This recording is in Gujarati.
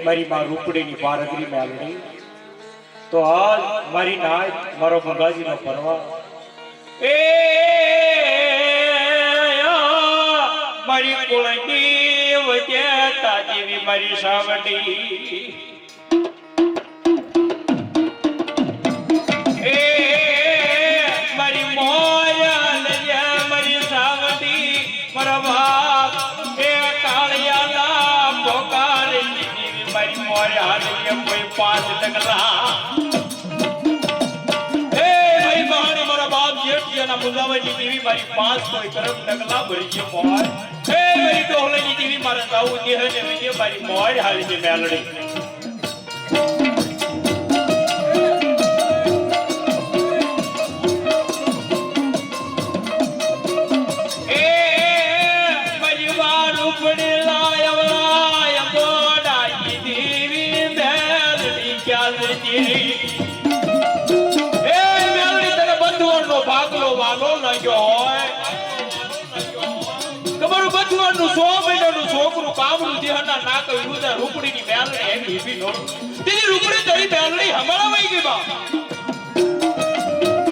મારી માં રૂપડીની બારગરી મેલડી તો આજ મારી નાચ મારો ગંગાજીનો પરવા એ મારી કુળની વજે તાજીવી મારી સાવડી એ મારી મોયા લયા મારી સાવડી મારા બાપ એ કાળિયાના પોકારી જીવી મારી મોયા હાલીએ કોઈ 5 ડગલા મુજાવજી દેવી મારી 5 કોઈ કરમ ડગલા ભરી ગયો મોર એ મારી ડોહલેની દેવી મારા ગાઉ દેહને વિજે મારી મોર હાલી છે મેલડી એ મારી વાર ઉપડે લાયવલા બોડાઈ દેવી મેલડી ચાલતી ભાગલો વાલો લાગ્યો હોય તમારું બધું 100 મહિનાનું છોકરું કામનું દેહના નાક વિરુદ્ધ રૂપડીની મેલડી એવી નો દીદી રૂપડી તરી મેલડી હમારા વઈ ગઈ બા